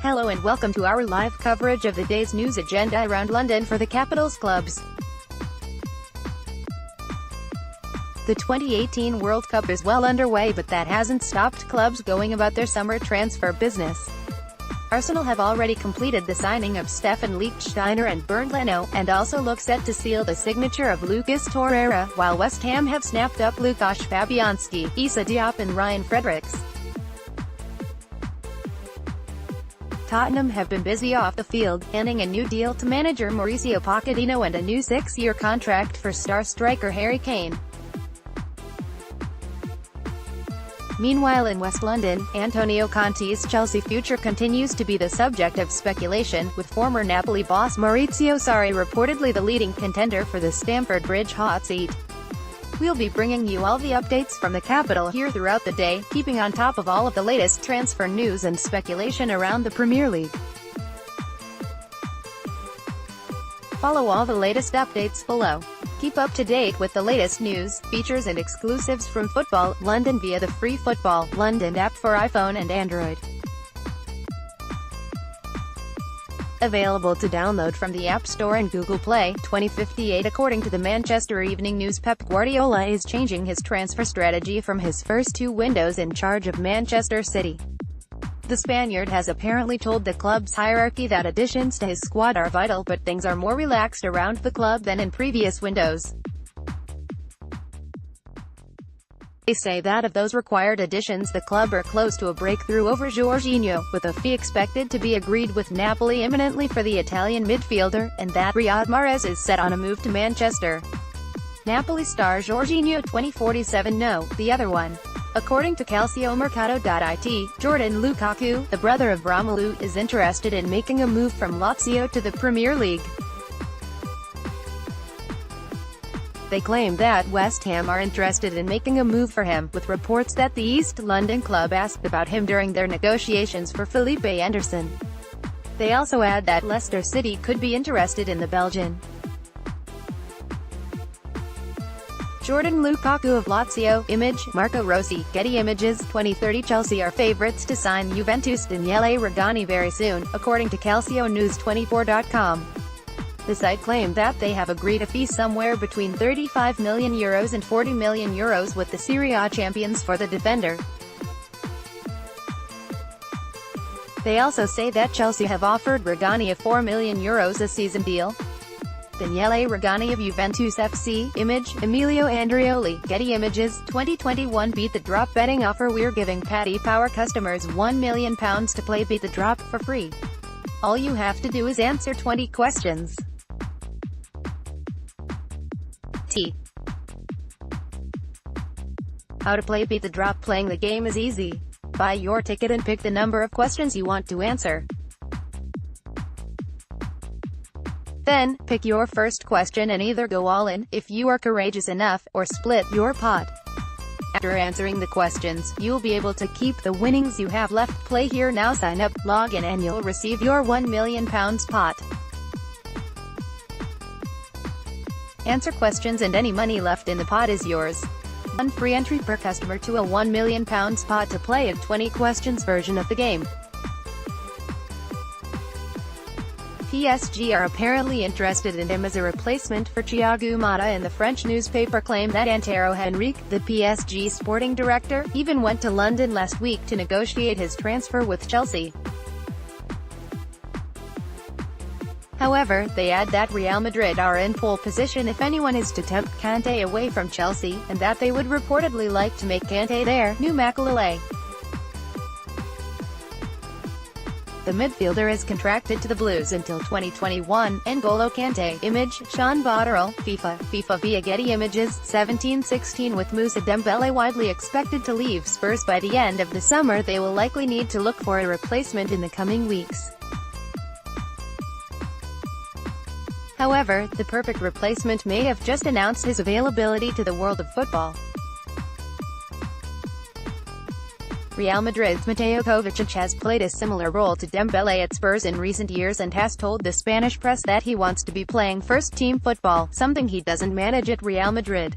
Hello and welcome to our live coverage of the day's news agenda around London for the Capitals clubs. The 2018 World Cup is well underway, but that hasn't stopped clubs going about their summer transfer business. Arsenal have already completed the signing of Stephan, Lichtsteiner and Bernd Leno, and also look set to seal the signature of Lucas Torreira, while West Ham have snapped up Lukasz Fabianski, Issa, Diop and Fredericks. Tottenham have been busy off the field, handing a new deal to manager Mauricio Pochettino and a new 6-year contract for star striker Harry Kane. Meanwhile in West London, Antonio Conte's Chelsea future continues to be the subject of speculation, with former Napoli boss Maurizio Sarri reportedly the leading contender for the Stamford Bridge hot seat. We'll be bringing you all the updates from the capital here throughout the day, keeping on top of all of the latest transfer news and speculation around the Premier League. Follow all the latest updates below. Keep up to date with the latest news, features and exclusives from Football London via the free Football London app for iPhone and Android. Available to download from the App Store and Google Play. 2058 According to the Manchester Evening News, Pep Guardiola is changing his transfer strategy from his first 2 windows in charge of Manchester City. The Spaniard has apparently told the club's hierarchy that additions to his squad are vital, but things are more relaxed around the club than in previous windows. They say that of those required additions, the club are close to a breakthrough over Jorginho, with a fee expected to be agreed with Napoli imminently for the Italian midfielder, and that Riyad Mahrez is set on a move to Manchester. Napoli star Jorginho 2047 no, the other one. According to calciomercato.it, Jordan Lukaku, the brother of Romelu, is interested in making a move from Lazio to the Premier League. They claim that West Ham are interested in making a move for him, with reports that the East London club asked about him during their negotiations for Felipe Anderson. They also add that Leicester City could be interested in the Belgian. Jordan Lukaku of Lazio. Image, Marco Rossi. Getty Images. 2030 Chelsea are favourites to sign Juventus' Daniele Rugani very soon, according to calcionews24.com. The site claimed that they have agreed a fee somewhere between €35 million and €40 million with the Serie A champions for the defender. They also say that Chelsea have offered Rugani a €4 million a season deal. Daniele Rugani of Juventus FC. Image, Emilio Andreoli. Getty Images. 2021 Beat the Drop betting offer. We're giving Paddy Power customers £1 million to play Beat the Drop for free. All you have to do is answer 20 questions. How to play Beat the Drop. Playing the game is easy. Buy your ticket and pick the number of questions you want to answer. Then, pick your first question and either go all in, if you are courageous enough, or split your pot. After answering the questions, you'll be able to keep the winnings you have left. Play here now. Sign up, log in and you'll receive your £1 million pot. Answer questions and any money left in the pot is yours. One free entry per customer to a £1 million pot to play a 20 questions version of the game. PSG are apparently interested in him as a replacement for Thiago Motta, and the French newspaper claimed that Antero Henrique, the PSG sporting director, even went to London last week to negotiate his transfer with Chelsea. However, they add that Real Madrid are in pole position if anyone is to tempt Kanté away from Chelsea, and that they would reportedly like to make Kanté their new Makelele. The midfielder is contracted to the Blues until 2021. N'Golo Kanté. Image, Sean Botterill. FIFA via Getty Images. 17-16 With Moussa Dembele widely expected to leave Spurs by the end of the summer, they will likely need to look for a replacement in the coming weeks. However, the perfect replacement may have just announced his availability to the world of football. Real Madrid's Mateo Kovacic has played a similar role to Dembele at Spurs in recent years and has told the Spanish press that he wants to be playing first-team football, something he doesn't manage at Real Madrid.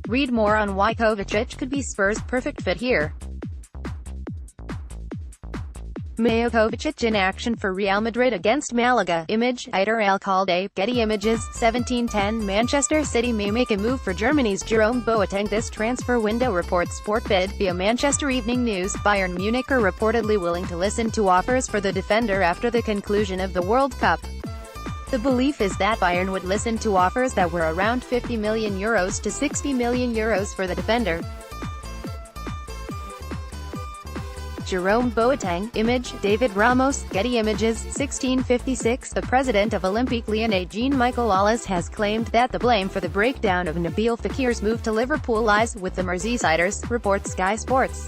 Read more on why Kovacic could be Spurs' perfect fit here. Mateo Kovacic in action for Real Madrid against Malaga. Image, Eider Alcalde, Getty Images, 1710 Manchester City may make a move for Germany's Jerome Boateng this transfer window, reports Sportbild. Via Manchester Evening News, Bayern Munich are reportedly willing to listen to offers for the defender after the conclusion of the World Cup. The belief is that Bayern would listen to offers that were around €50 million to €60 million for the defender. Jerome Boateng. Image, David Ramos, Getty Images, 1656. The president of Olympique Lyonnais Jean-Michel Aulas has claimed that the blame for the breakdown of Nabil Fekir's move to Liverpool lies with the Merseysiders, reports Sky Sports.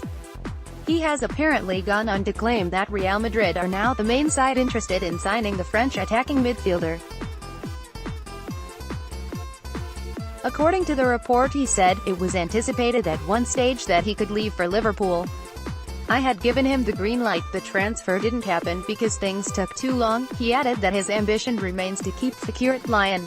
He has apparently gone on to claim that Real Madrid are now the main side interested in signing the French attacking midfielder. According to the report, he said, "It was anticipated at one stage that he could leave for Liverpool. I had given him the green light. The transfer didn't happen because things took too long." He added that his ambition remains to keep Fekir at Lyon.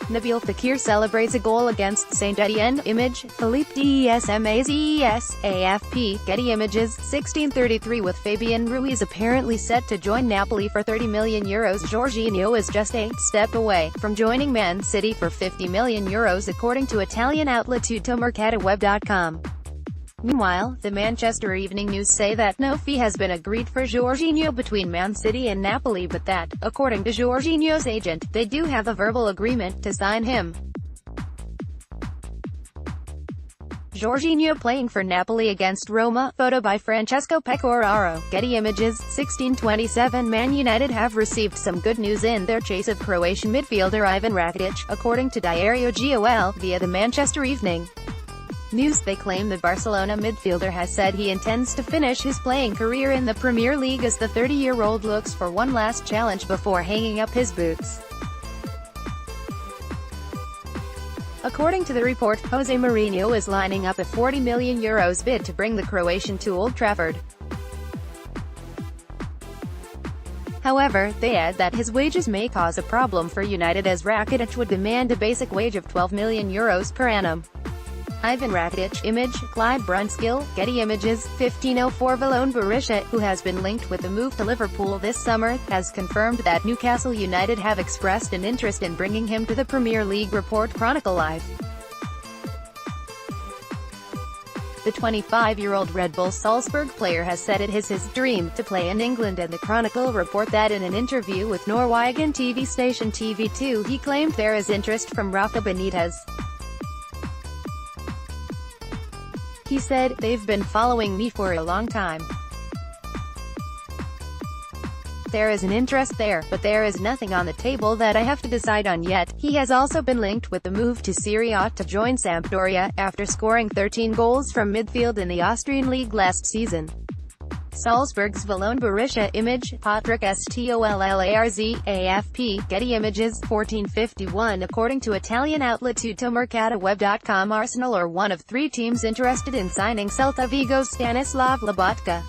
Nabil Fekir celebrates a goal against Saint-Étienne. Image, Philippe Desmazes, AFP, Getty Images, 1633. With Fabian Ruiz apparently set to join Napoli for €30 million, Jorginho is just a step away from joining Man City for €50 million, according to Italian outlet tuttomercatoweb.com. Meanwhile, the Manchester Evening News say that no fee has been agreed for Jorginho between Man City and Napoli, but that, according to Jorginho's agent, they do have a verbal agreement to sign him. Jorginho playing for Napoli against Roma. Photo by Francesco Pecoraro. Getty Images, 1627. Man United have received some good news in their chase of Croatian midfielder Ivan Rakitic, according to Diario Gol, via the Manchester Evening News. They claim the Barcelona midfielder has said he intends to finish his playing career in the Premier League as the 30-year-old looks for one last challenge before hanging up his boots. According to the report, Jose Mourinho is lining up a €40 million bid to bring the Croatian to Old Trafford. However, they add that his wages may cause a problem for United as Rakitic would demand a basic wage of €12 million per annum. Ivan Rakitic. Image, Clive Brunskill, Getty Images, 1504. Valone Berisha, who has been linked with the move to Liverpool this summer, has confirmed that Newcastle United have expressed an interest in bringing him to the Premier League, report Chronicle Live. The 25-year-old Red Bull Salzburg player has said it is his dream to play in England, and the Chronicle report that in an interview with Norwegian TV station TV2 he claimed there is interest from Rafa Benitez. He said, "They've been following me for a long time. There is an interest there, but there is nothing on the table that I have to decide on yet." He has also been linked with the move to Serie A to join Sampdoria, after scoring 13 goals from midfield in the Austrian league last season. Salzburg's Valone Berisha. Image, Patrick Stollarz, AFP, Getty Images, 1451. According to Italian outlet tuttomercatoweb.com, Arsenal are one of three teams interested in signing Celta Vigo's Stanislav Lobotka.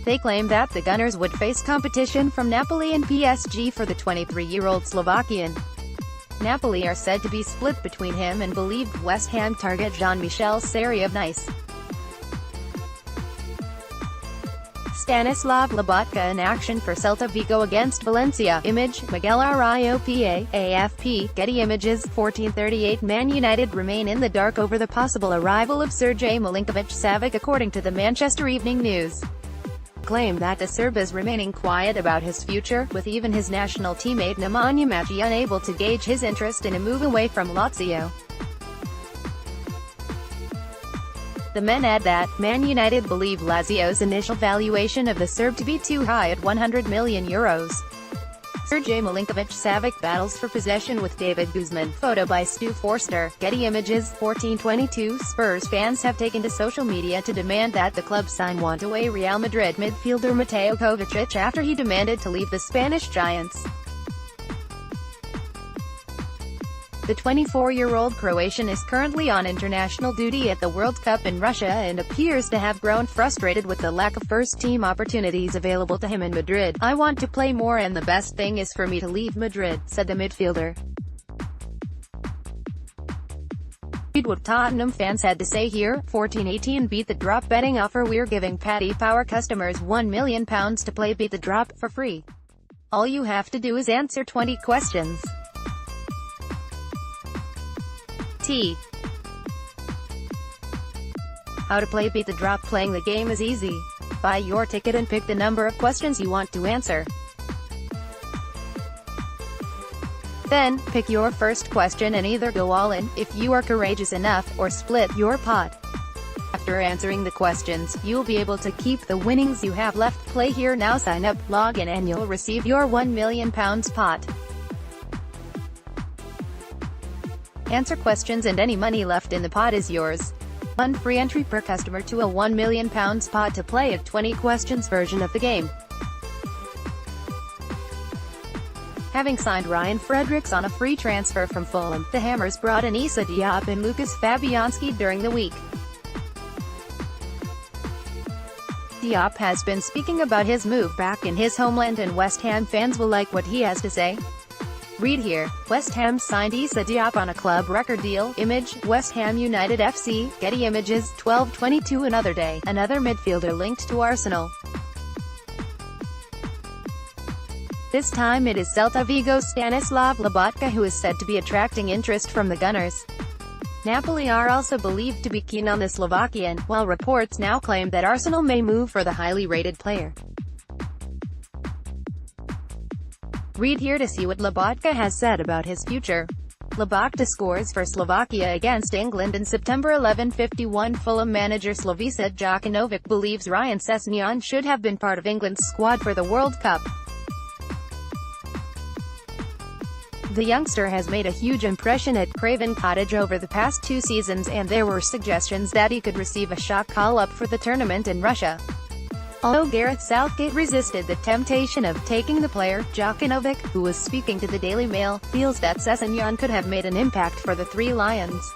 They claim that the Gunners would face competition from Napoli and PSG for the 23-year-old Slovakian. Napoli are said to be split between him and believed West Ham target Jean-Michel Seri of Nice. Stanislav Lobotka in action for Celta Vigo against Valencia. Image, Miguel Ariopa, AFP, Getty Images, 1438. Man United remain in the dark over the possible arrival of Sergej Milinkovic-Savic, according to the Manchester Evening News. Claim that the Serb is remaining quiet about his future, with even his national teammate Nemanja Matic unable to gauge his interest in a move away from Lazio. The men add that Man United believe Lazio's initial valuation of the Serb to be too high at €100 million. Sergej Milinkovic-Savic battles for possession with David Guzman. Photo by Stu Forster. Getty Images, 1422. Spurs fans have taken to social media to demand that the club sign one-away Real Madrid midfielder Mateo Kovacic after he demanded to leave the Spanish Giants. The 24-year-old Croatian is currently on international duty at the World Cup in Russia and appears to have grown frustrated with the lack of first-team opportunities available to him in Madrid. "I want to play more and the best thing is for me to leave Madrid," said the midfielder. Read what Tottenham fans had to say here. 14/18 Beat the Drop betting offer. We're giving Paddy Power customers £1 million to play Beat the Drop for free. All you have to do is answer 20 questions. How to play Beat the Drop. Playing the game is easy. Buy your ticket and pick the number of questions you want to answer. Then, pick your first question and either go all in, if you are courageous enough, or split your pot. After answering the questions, you'll be able to keep the winnings you have left. Play here now. Sign up, log in and you'll receive your £1 million pot. Answer questions and any money left in the pot is yours. One free entry per customer to a £1 million pot to play a 20 questions version of the game. Having signed Ryan Fredericks on a free transfer from Fulham, the Hammers brought in Issa, Diop and Lukasz Fabianski during the week. Diop has been speaking about his move back in his homeland and West Ham fans will like what he has to say. Read here. West Ham signed Issa Diop on a club record deal. Image, West Ham United FC, Getty Images, 12/22 Another day, another midfielder linked to Arsenal. This time it is Celta Vigo's Stanislav Lobotka who is said to be attracting interest from the Gunners. Napoli are also believed to be keen on the Slovakian, while reports now claim that Arsenal may move for the highly rated player. Read here to see what Lobotka has said about his future. Lobotka scores for Slovakia against England in September. 11:51 Fulham manager Slavisa Jokanovic believes Ryan Sessegnon should have been part of England's squad for the World Cup. The youngster has made a huge impression at Craven Cottage over the past 2 seasons and there were suggestions that he could receive a shock call-up for the tournament in Russia. Although Gareth Southgate resisted the temptation of taking the player, Jokanovic, who was speaking to the Daily Mail, feels that Sessegnon could have made an impact for the Three Lions.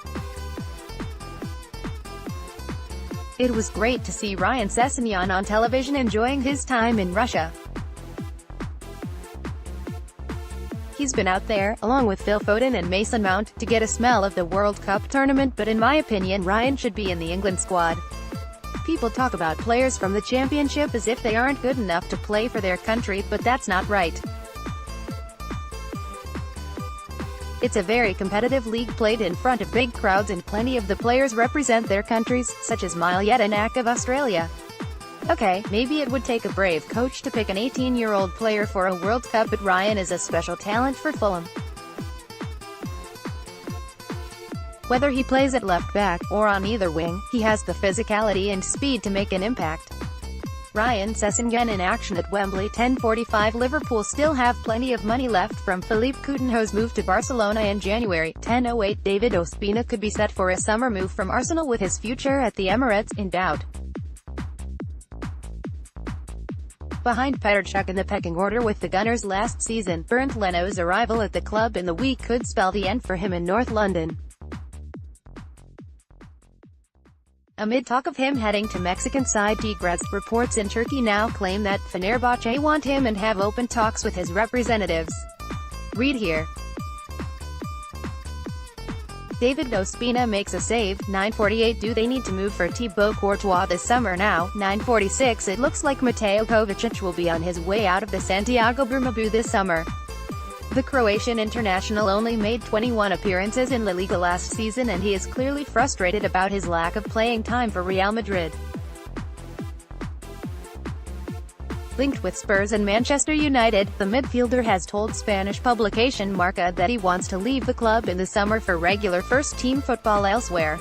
It was great to see Ryan Sessegnon on television enjoying his time in Russia. He's been out there, along with Phil Foden and Mason Mount, to get a smell of the World Cup tournament, but in my opinion Ryan should be in the England squad. People talk about players from the Championship as if they aren't good enough to play for their country, but that's not right. It's a very competitive league played in front of big crowds and plenty of the players represent their countries, such as Mile Jedinak of Australia. Okay, maybe it would take a brave coach to pick an 18-year-old player for a World Cup, but Ryan is a special talent for Fulham. Whether he plays at left back, or on either wing, he has the physicality and speed to make an impact. Ryan Sessegnon in action at Wembley. 10:45 Liverpool still have plenty of money left from Philippe Coutinho's move to Barcelona in January. 10:08 David Ospina could be set for a summer move from Arsenal with his future at the Emirates in doubt. Behind Petr Cech in the pecking order with the Gunners last season, Bernd Leno's arrival at the club in the week could spell the end for him in North London. Amid talk of him heading to Mexican side Tigres, reports in Turkey now claim that Fenerbahce want him and have open talks with his representatives. Read here. David Ospina makes a save. 9:48 Do they need to move for Thibaut Courtois this summer now? 9:46 It looks like Mateo Kovacic will be on his way out of the Santiago Bernabeu this summer. The Croatian international only made 21 appearances in La Liga last season and he is clearly frustrated about his lack of playing time for Real Madrid. Linked with Spurs and Manchester United, the midfielder has told Spanish publication Marca that he wants to leave the club in the summer for regular first-team football elsewhere.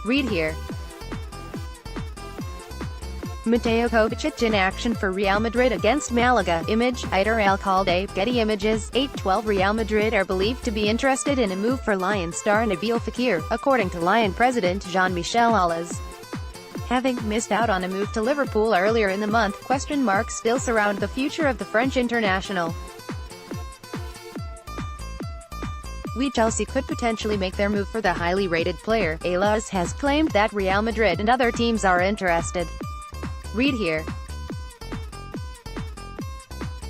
Read here. Mateo Kovacic in action for Real Madrid against Malaga. Image, Aitor Alcalde, Getty Images. 8:12 Real Madrid are believed to be interested in a move for Lyon star Nabil Fekir, according to Lyon president Jean-Michel Aulas. Having missed out on a move to Liverpool earlier in the month, question marks still surround the future of the French international. Chelsea could potentially make their move for the highly rated player. Aulas has claimed that Real Madrid and other teams are interested. Read here.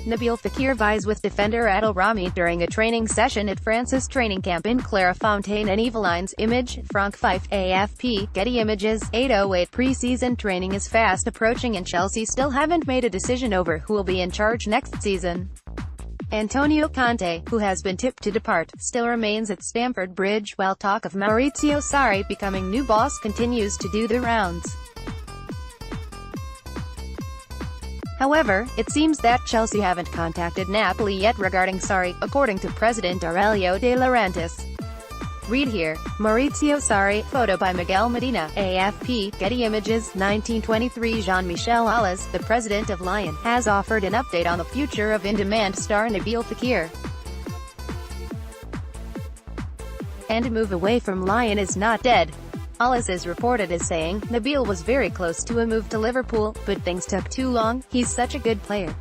Nabil Fekir vies with defender Adel Rami during a training session at France's training camp in Clairefontaine and Yvelines. Image, Frank Fife, AFP, Getty Images. 8:08 Pre-season training is fast approaching and Chelsea still haven't made a decision over who will be in charge next season. Antonio Conte, who has been tipped to depart, still remains at Stamford Bridge, while talk of Maurizio Sarri becoming new boss continues to do the rounds. However, it seems that Chelsea haven't contacted Napoli yet regarding Sarri, according to President Aurelio De Laurentiis. Read here. Maurizio Sarri, photo by Miguel Medina, AFP, Getty Images. 1923 Jean-Michel Aulas, the president of Lyon, has offered an update on the future of in-demand star Nabil Fekir. And a move away from Lyon is not dead. Aulas is reported as saying, Nabil was very close to a move to Liverpool, but things took too long. He's such a good player.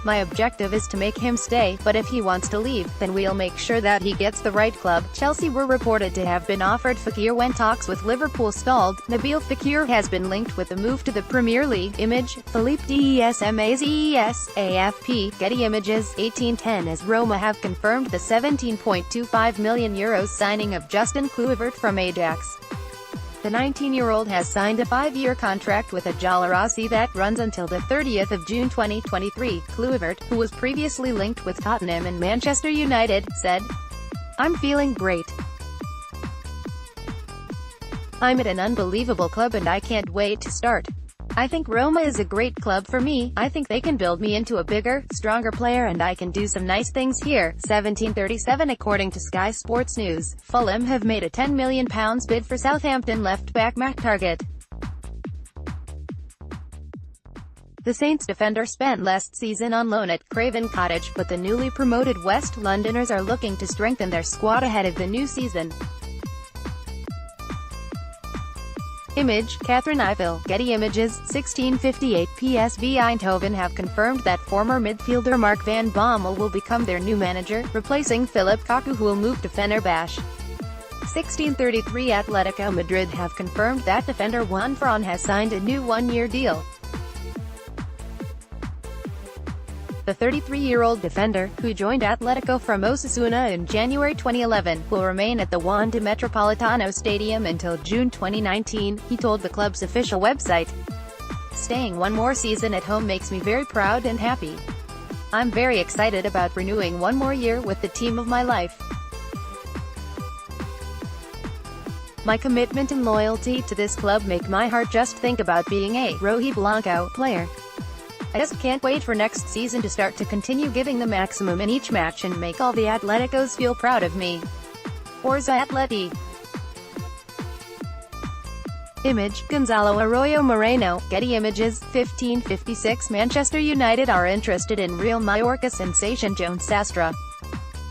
My objective is to make him stay, but if he wants to leave, then we'll make sure that he gets the right club. Chelsea were reported to have been offered Fekir when talks with Liverpool stalled. Nabil Fekir has been linked with a move to the Premier League. Image, Philippe Desmazes, AFP, Getty Images. 1810 as Roma have confirmed the €17.25 million signing of Justin Kluivert from Ajax. The 19-year-old has signed a 5-year contract with a Giallorossi that runs until the 30th of June 2023. Kluivert, who was previously linked with Tottenham and Manchester United, said, "I'm feeling great. I'm at an unbelievable club and I can't wait to start. I think Roma is a great club for me. I think they can build me into a bigger, stronger player and I can do some nice things here." 1737 According to Sky Sports News, Fulham have made a £10 million bid for Southampton left-back Matt Targett. The Saints defender spent last season on loan at Craven Cottage, but the newly promoted West Londoners are looking to strengthen their squad ahead of the new season. Image, Catherine Iville, Getty Images. 1658 PSV Eindhoven have confirmed that former midfielder Mark van Bommel will become their new manager, replacing Philip Cocu, who will move to Fenerbahce. 1633 Atletico Madrid have confirmed that defender Juan Fran has signed a new one-year deal. The 33-year-old defender, who joined Atletico from Osasuna in January 2011, will remain at the Wanda Metropolitano Stadium until June 2019, he told the club's official website. "Staying one more season at home makes me very proud and happy. I'm very excited about renewing one more year with the team of my life. My commitment and loyalty to this club make my heart just think about being a Rojiblanco player. I just can't wait for next season to start to continue giving the maximum in each match and make all the Atleticos feel proud of me. Forza Atleti." Image, Gonzalo Arroyo Moreno, Getty Images. 1556 Manchester United are interested in Real Mallorca sensation Joan Sastre.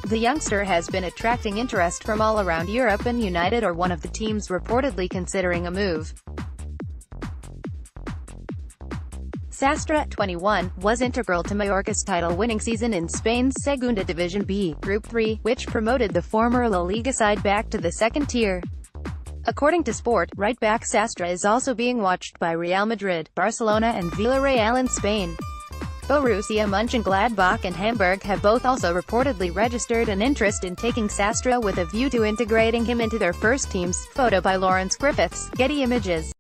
The youngster has been attracting interest from all around Europe and United are one of the teams reportedly considering a move. Sastre, 21, was integral to Mallorca's title-winning season in Spain's Segunda Division B, Group 3, which promoted the former La Liga side back to the second tier. According to Sport, right-back Sastre is also being watched by Real Madrid, Barcelona and Villarreal in Spain. Borussia Mönchengladbach and Hamburg have both also reportedly registered an interest in taking Sastre with a view to integrating him into their first teams. Photo by Lawrence Griffiths, Getty Images.